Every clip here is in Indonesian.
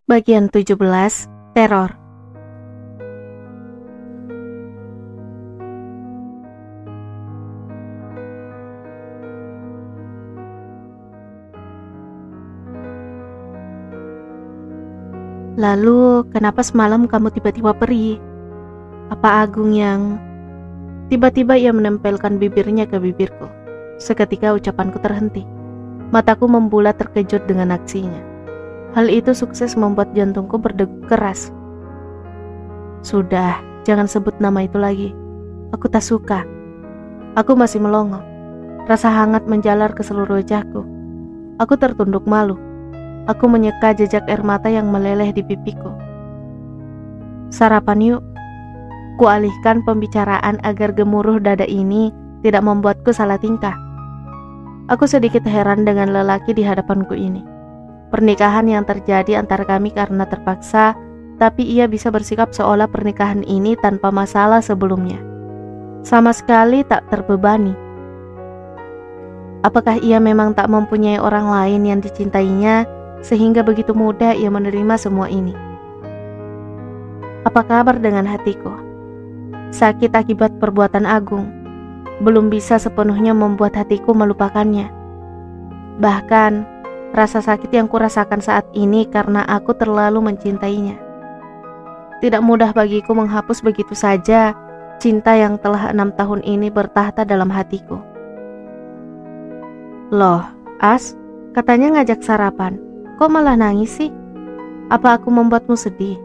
Bagian 17, Teror. Lalu, kenapa semalam kamu tiba-tiba pergi? Apa Agung yang... Tiba-tiba ia menempelkan bibirnya ke bibirku. Seketika ucapanku terhenti. Mataku membulat terkejut dengan aksinya. Hal itu sukses membuat jantungku berdegup keras. Sudah, jangan sebut nama itu lagi. Aku tak suka. Aku masih melongo. Rasa hangat menjalar ke seluruh wajahku. Aku tertunduk malu. Aku menyeka jejak air mata yang meleleh di pipiku. Sarapan yuk. Kualihkan pembicaraan agar gemuruh dada ini tidak membuatku salah tingkah. Aku sedikit heran dengan lelaki di hadapanku ini. Pernikahan yang terjadi antara kami karena terpaksa, tapi ia bisa bersikap seolah pernikahan ini tanpa masalah sebelumnya. Sama sekali tak terbebani. Apakah ia memang tak mempunyai orang lain yang dicintainya, sehingga begitu mudah ia menerima semua ini? Apa kabar dengan hatiku? Sakit akibat perbuatan Agung. Belum bisa sepenuhnya membuat hatiku melupakannya. Bahkan, rasa sakit yang kurasakan saat ini karena aku terlalu mencintainya. Tidak mudah bagiku menghapus begitu saja cinta yang telah 6 tahun ini bertahta dalam hatiku. Loh, As, katanya ngajak sarapan. Kok malah nangis sih? Apa aku membuatmu sedih?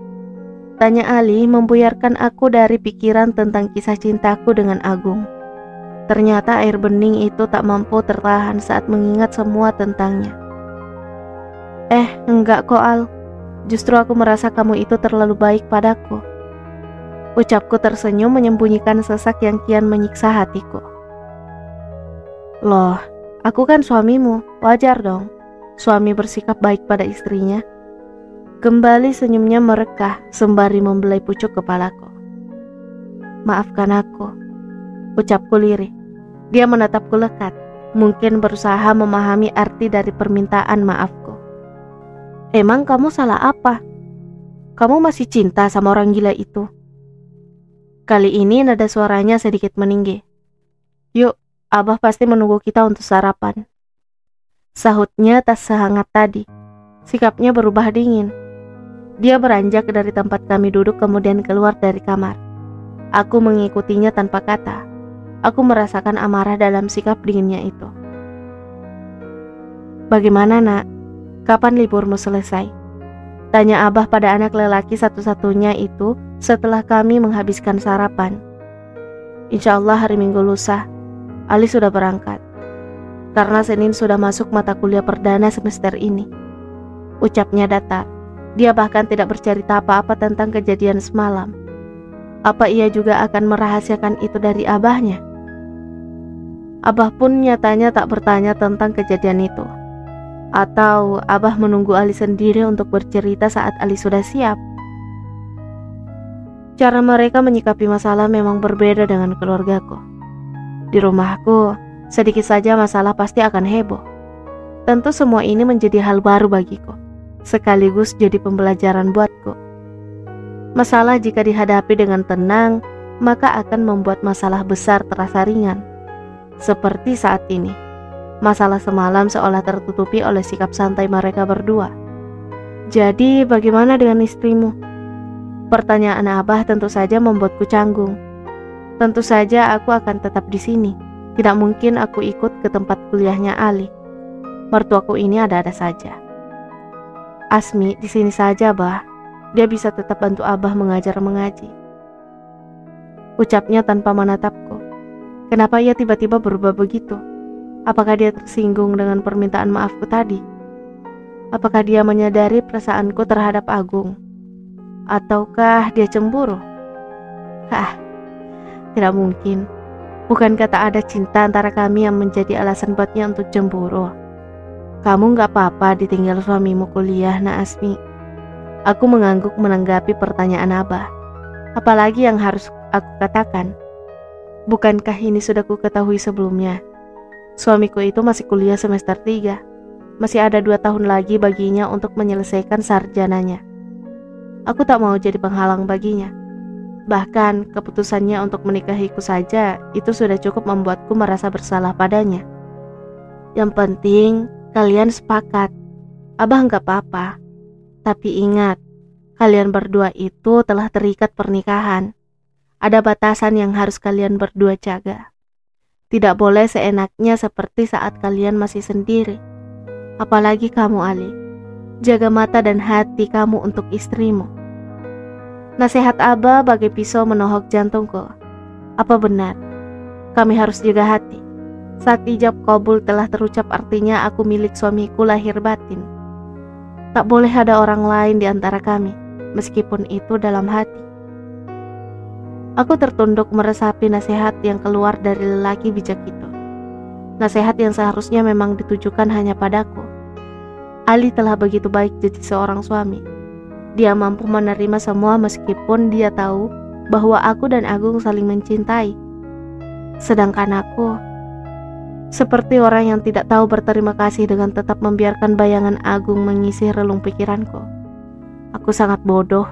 Tanya Ali membuyarkan aku dari pikiran tentang kisah cintaku dengan Agung. Ternyata air bening itu tak mampu tertahan saat mengingat semua tentangnya. Enggak kok Al. Justru aku merasa kamu itu terlalu baik padaku. Ucapku tersenyum menyembunyikan sesak yang kian menyiksa hatiku. Loh, aku kan suamimu, wajar dong suami bersikap baik pada istrinya. Kembali senyumnya merekah sembari membelai pucuk kepalaku. Maafkan aku, ucapku lirih. Dia menatapku lekat, mungkin berusaha memahami arti dari permintaan maafku. Emang kamu salah apa? Kamu masih cinta sama orang gila itu? Kali ini nada suaranya sedikit meninggi. Yuk, Abah pasti menunggu kita untuk sarapan. Sahutnya tak sehangat tadi. Sikapnya berubah dingin. Dia beranjak dari tempat kami duduk kemudian keluar dari kamar. Aku mengikutinya tanpa kata. Aku merasakan amarah dalam sikap dinginnya itu. Bagaimana nak? Kapan liburmu selesai? Tanya Abah pada anak lelaki satu-satunya itu setelah kami menghabiskan sarapan. Insya Allah hari Minggu lusa. Ali sudah berangkat. Karena Senin sudah masuk mata kuliah perdana semester ini. Ucapnya datar. Dia bahkan tidak bercerita apa-apa tentang kejadian semalam. Apa ia juga akan merahasiakan itu dari Abahnya? Abah pun nyatanya tak bertanya tentang kejadian itu. Atau Abah menunggu Ali sendiri untuk bercerita saat Ali sudah siap? Cara mereka menyikapi masalah memang berbeda dengan keluargaku. Di rumahku, sedikit saja masalah pasti akan heboh. Tentu semua ini menjadi hal baru bagiku, sekaligus jadi pembelajaran buatku. Masalah jika dihadapi dengan tenang, maka akan membuat masalah besar terasa ringan. Seperti saat ini. Masalah semalam seolah tertutupi oleh sikap santai mereka berdua. Jadi bagaimana dengan istrimu? Pertanyaan Abah tentu saja membuatku canggung. Tentu saja aku akan tetap di sini. Tidak mungkin aku ikut ke tempat kuliahnya Ali. Mertuaku ini ada-ada saja. Asmi di sini saja, Bah. Dia bisa tetap bantu Abah mengajar mengaji. Ucapnya tanpa menatapku. Kenapa ia tiba-tiba berubah begitu? Apakah dia tersinggung dengan permintaan maafku tadi? Apakah dia menyadari perasaanku terhadap Agung? Ataukah dia cemburu? Tidak mungkin. Bukankah tak ada cinta antara kami yang menjadi alasan buatnya untuk cemburu? Kamu gak apa-apa ditinggal suamimu kuliah, nak Asmi. Aku mengangguk menanggapi pertanyaan Abah. Apalagi yang harus aku katakan? Bukankah ini sudah ku ketahui sebelumnya? Suamiku itu masih kuliah semester 3. Masih ada 2 tahun lagi baginya untuk menyelesaikan sarjananya. Aku tak mau jadi penghalang baginya. Bahkan keputusannya untuk menikahiku saja itu sudah cukup membuatku merasa bersalah padanya. Yang penting kalian sepakat. Abah nggak apa-apa. Tapi ingat, kalian berdua itu telah terikat pernikahan. Ada batasan yang harus kalian berdua jaga. Tidak boleh seenaknya seperti saat kalian masih sendiri. Apalagi kamu, Ali. Jaga mata dan hati kamu untuk istrimu. Nasihat Abah bagai pisau menohok jantungku. Apa benar? Kami harus jaga hati. Saat ijab qabul telah terucap artinya aku milik suamiku lahir batin. Tak boleh ada orang lain di antara kami, meskipun itu dalam hati. Aku tertunduk meresapi nasihat yang keluar dari lelaki bijak itu. Nasihat yang seharusnya memang ditujukan hanya padaku. Ali telah begitu baik jadi seorang suami. Dia mampu menerima semua meskipun dia tahu bahwa aku dan Agung saling mencintai. Sedangkan aku, seperti orang yang tidak tahu berterima kasih dengan tetap membiarkan bayangan Agung mengisi relung pikiranku. Aku sangat bodoh.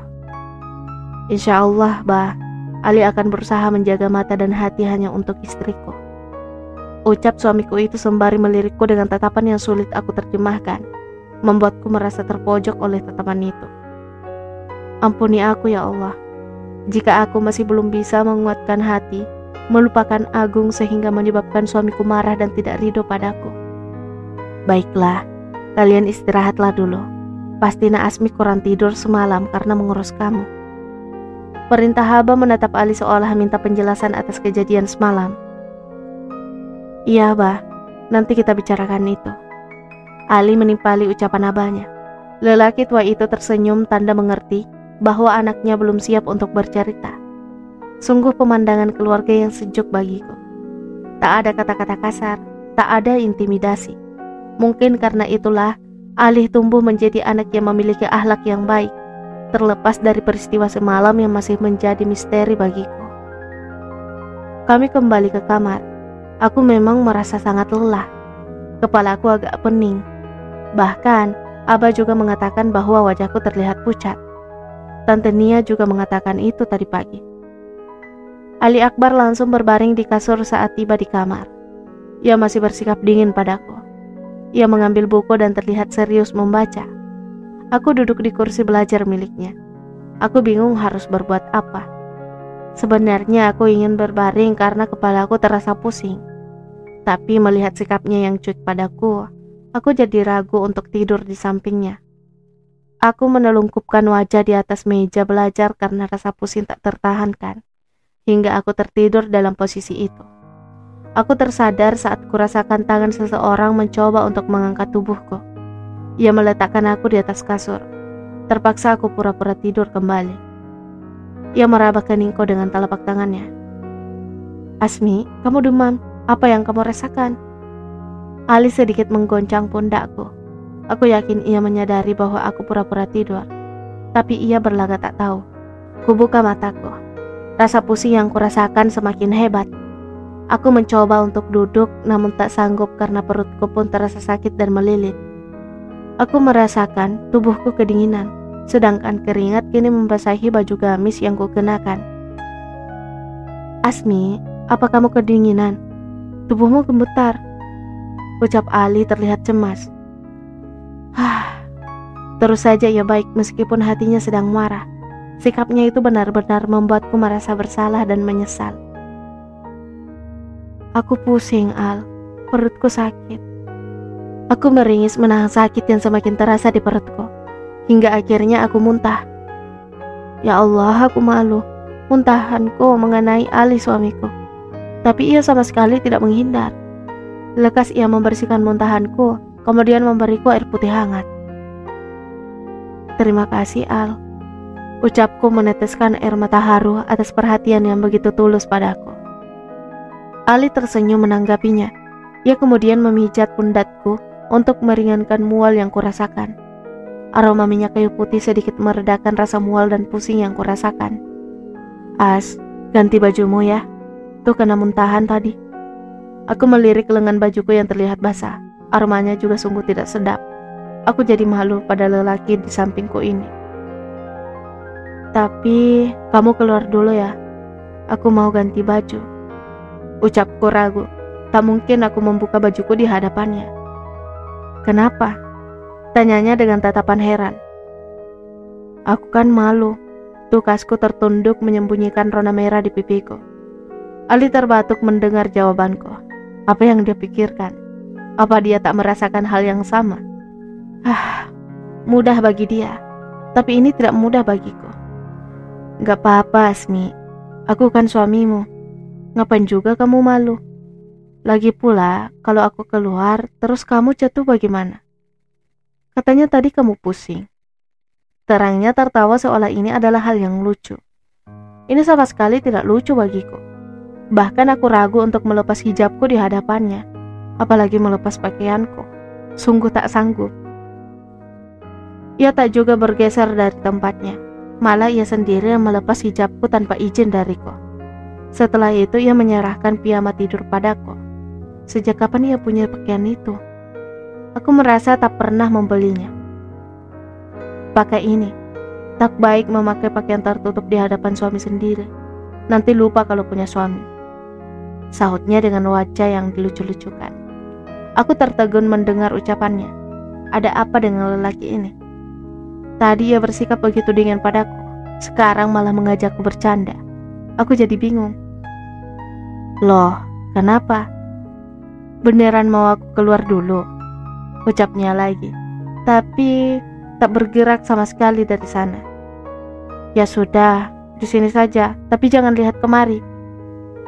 Insya Allah, Bah, Ali akan berusaha menjaga mata dan hati hanya untuk istriku. Ucap suamiku itu sembari melirikku dengan tatapan yang sulit aku terjemahkan, membuatku merasa terpojok oleh tatapan itu. Ampuni aku ya Allah, jika aku masih belum bisa menguatkan hati, melupakan Agung sehingga menyebabkan suamiku marah dan tidak ridho padaku. Baiklah, kalian istirahatlah dulu. Pasti Naasmi kurang tidur semalam karena mengurus kamu. Perintah Abah menatap Ali seolah minta penjelasan atas kejadian semalam. Iya, Bah, nanti kita bicarakan itu. Ali menimpali ucapan abahnya. Lelaki tua itu tersenyum tanda mengerti bahwa anaknya belum siap untuk bercerita. Sungguh pemandangan keluarga yang sejuk bagiku. Tak ada kata-kata kasar, tak ada intimidasi. Mungkin karena itulah Ali tumbuh menjadi anak yang memiliki akhlak yang baik, terlepas dari peristiwa semalam yang masih menjadi misteri bagiku. Kami kembali ke kamar. Aku memang merasa sangat lelah. Kepalaku agak pening. Bahkan, Abah juga mengatakan bahwa wajahku terlihat pucat. Tante Nia juga mengatakan itu tadi pagi. Ali Akbar langsung berbaring di kasur saat tiba di kamar. Ia masih bersikap dingin padaku. Ia mengambil buku dan terlihat serius membaca. Aku duduk di kursi belajar miliknya. Aku bingung harus berbuat apa. Sebenarnya aku ingin berbaring karena kepalaku terasa pusing. Tapi melihat sikapnya yang cuek padaku, aku jadi ragu untuk tidur di sampingnya. Aku menelungkupkan wajah di atas meja belajar karena rasa pusing tak tertahankan, hingga aku tertidur dalam posisi itu. Aku tersadar saat kurasakan tangan seseorang mencoba untuk mengangkat tubuhku. Ia meletakkan aku di atas kasur. Terpaksa aku pura-pura tidur kembali. Ia meraba keningku dengan telapak tangannya. Asmi, kamu demam. Apa yang kamu rasakan? Ali sedikit menggoncang pundakku. Aku yakin ia menyadari bahwa aku pura-pura tidur. Tapi ia berlagak tak tahu. Kubuka mataku. Rasa pusing yang kurasakan semakin hebat. Aku mencoba untuk duduk namun tak sanggup karena perutku pun terasa sakit dan melilit. Aku merasakan tubuhku kedinginan, sedangkan keringat kini membasahi baju gamis yang kukenakan. Asmi, apa kamu kedinginan? Tubuhmu gemetar, ucap Ali terlihat cemas. Terus saja ia baik meskipun hatinya sedang marah. Sikapnya itu benar-benar membuatku merasa bersalah dan menyesal. Aku pusing, Al. Perutku sakit. Aku meringis menahan sakit yang semakin terasa di perutku. Hingga akhirnya aku muntah. Ya Allah, aku malu. Muntahanku mengenai Ali suamiku. Tapi ia sama sekali tidak menghindar. Lekas ia membersihkan muntahanku, kemudian memberiku air putih hangat. Terima kasih, Al. Ucapku meneteskan air mata haru atas perhatian yang begitu tulus padaku. Ali tersenyum menanggapinya. Ia kemudian memijat pundakku untuk meringankan mual yang kurasakan. Aroma minyak kayu putih sedikit meredakan rasa mual dan pusing yang kurasakan. As, ganti bajumu ya. Tuh kena muntahan tadi. Aku melirik lengan bajuku yang terlihat basah. Aromanya juga sungguh tidak sedap. Aku jadi malu pada lelaki di sampingku ini. Tapi kamu keluar dulu ya. Aku mau ganti baju. Ucapku ragu. Tak mungkin aku membuka bajuku di hadapannya. Kenapa? Tanyanya dengan tatapan heran. Aku kan malu. Tukasku tertunduk menyembunyikan rona merah di pipiku. Ali terbatuk mendengar jawabanku. Apa yang dia pikirkan? Apa dia tak merasakan hal yang sama? Mudah bagi dia. Tapi ini tidak mudah bagiku. Gak apa-apa, Asmi. Aku kan suamimu. Ngapain juga kamu malu? Lagi pula, kalau aku keluar, terus kamu jatuh bagaimana? Katanya tadi kamu pusing. Terangnya tertawa seolah ini adalah hal yang lucu. Ini sama sekali tidak lucu bagiku. Bahkan aku ragu untuk melepas hijabku di hadapannya. Apalagi melepas pakaianku. Sungguh tak sanggup. Ia tak juga bergeser dari tempatnya. Malah ia sendiri yang melepas hijabku tanpa izin dariku. Setelah itu ia menyerahkan piyama tidur padaku. Sejak kapan ia punya pakaian itu? Aku merasa tak pernah membelinya. Pakai ini. Tak baik memakai pakaian tertutup di hadapan suami sendiri. Nanti lupa kalau punya suami. Sahutnya dengan wajah yang dilucu-lucukan. Aku tertegun mendengar ucapannya. Ada apa dengan lelaki ini? Tadi ia bersikap begitu dingin padaku. Sekarang malah mengajakku bercanda. Aku jadi bingung. Loh, kenapa? Beneran mau aku keluar dulu? Ucapnya lagi. Tapi tak bergerak sama sekali dari sana. Ya sudah, di sini saja. Tapi jangan lihat kemari.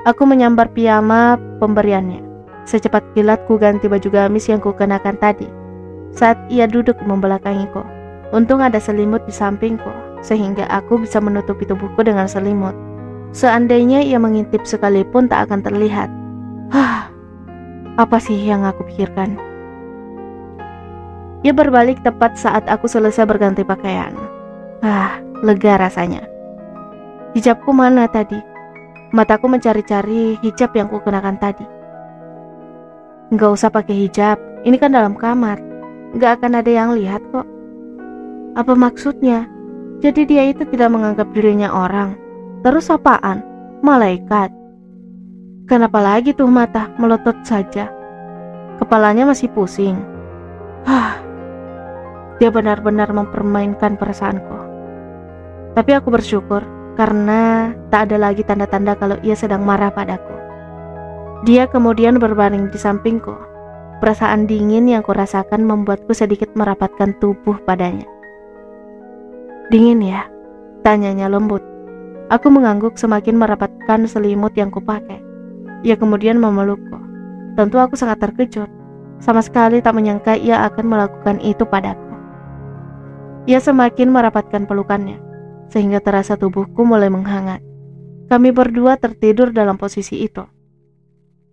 Aku menyambar piyama pemberiannya. Secepat kilat ku ganti baju gamis yang ku kenakan tadi. Saat ia duduk membelakangiku. Untung ada selimut di sampingku, sehingga aku bisa menutupi tubuhku dengan selimut. Seandainya ia mengintip sekalipun tak akan terlihat. Apa sih yang aku pikirkan? Ia berbalik tepat saat aku selesai berganti pakaian. Lega rasanya. Hijabku mana tadi? Mataku mencari-cari hijab yang kukenakan tadi. Nggak usah pakai hijab, ini kan dalam kamar. Nggak akan ada yang lihat kok. Apa maksudnya? Jadi dia itu tidak menganggap dirinya orang. Terus apaan? Malaikat. Kenapa lagi tuh mata melotot saja? Kepalanya masih pusing. Dia benar-benar mempermainkan perasaanku. Tapi aku bersyukur karena tak ada lagi tanda-tanda kalau ia sedang marah padaku. Dia kemudian berbaring di sampingku. Perasaan dingin yang kurasakan membuatku sedikit merapatkan tubuh padanya. Dingin ya? Tanyanya lembut. Aku mengangguk semakin merapatkan selimut yang kupakai. Ia kemudian memelukku. Tentu aku sangat terkejut. Sama sekali tak menyangka ia akan melakukan itu padaku. Ia semakin merapatkan pelukannya, sehingga terasa tubuhku mulai menghangat. Kami berdua tertidur dalam posisi itu.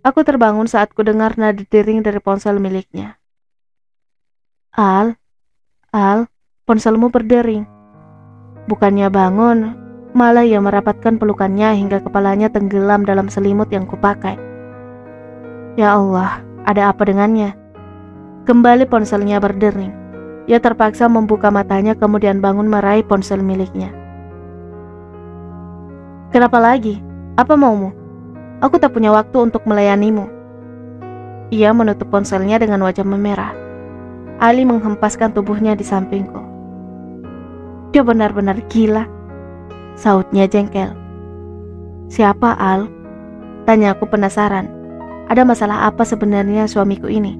Aku terbangun saat ku dengar nada dering dari ponsel miliknya. Al, ponselmu berdering. Bukannya bangun, malah ia merapatkan pelukannya hingga kepalanya tenggelam dalam selimut yang kupakai. Ya Allah, ada apa dengannya? Kembali ponselnya berdering. Ia terpaksa membuka matanya kemudian bangun meraih ponsel miliknya. Kenapa lagi? Apa maumu? Aku tak punya waktu untuk melayanimu. Ia menutup ponselnya dengan wajah memerah. Ali menghempaskan tubuhnya di sampingku. Dia benar-benar gila, sahutnya jengkel. Siapa Al? Tanyaku penasaran. Ada masalah apa sebenarnya suamiku ini?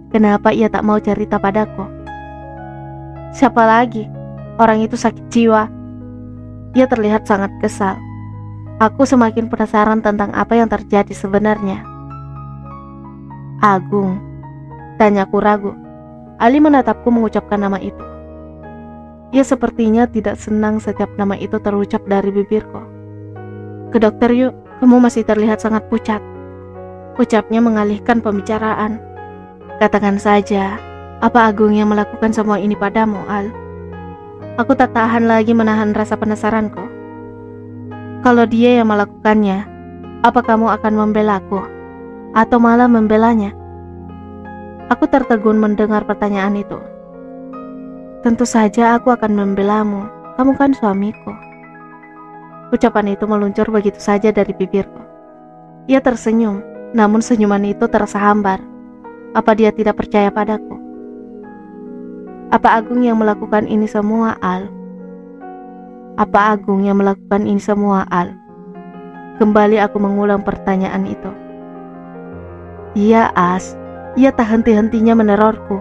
Kenapa ia tak mau cerita padaku? Siapa lagi? Orang itu sakit jiwa. Ia terlihat sangat kesal. Aku semakin penasaran tentang apa yang terjadi sebenarnya. Agung? Tanyaku ragu. Ali menatapku mengucapkan nama itu. Ia sepertinya tidak senang setiap nama itu terucap dari bibirku. Ke dokter yuk, kamu masih terlihat sangat pucat. Ucapnya mengalihkan pembicaraan. Katakan saja, apa Agung yang melakukan semua ini padamu, Al? Aku tak tahan lagi menahan rasa penasaranku. Kalau dia yang melakukannya, apa kamu akan membelaku? Atau malah membelanya? Aku tertegun mendengar pertanyaan itu. Tentu saja aku akan membelamu, kamu kan suamiku. Ucapan itu meluncur begitu saja dari bibirku. Ia tersenyum, namun senyuman itu terasa hambar. Apa dia tidak percaya padaku? Apa Agung yang melakukan ini semua, Al? Apa Agung yang melakukan ini semua, Al? Kembali aku mengulang pertanyaan itu. Iya, As. Ia tak henti-hentinya menerorku.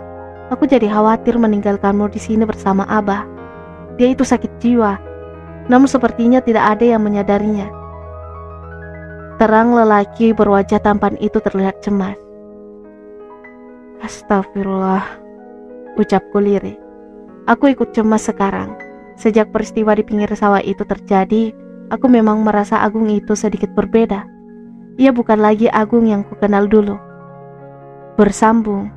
Aku jadi khawatir meninggalkanmu di sini bersama Abah. Dia itu sakit jiwa, namun sepertinya tidak ada yang menyadarinya. Terang lelaki berwajah tampan itu terlihat cemas. Astagfirullah, ucapku lirih. Aku ikut cemas sekarang. Sejak peristiwa di pinggir sawah itu terjadi, aku memang merasa Agung itu sedikit berbeda. Ia bukan lagi Agung yang kukenal dulu. Bersambung,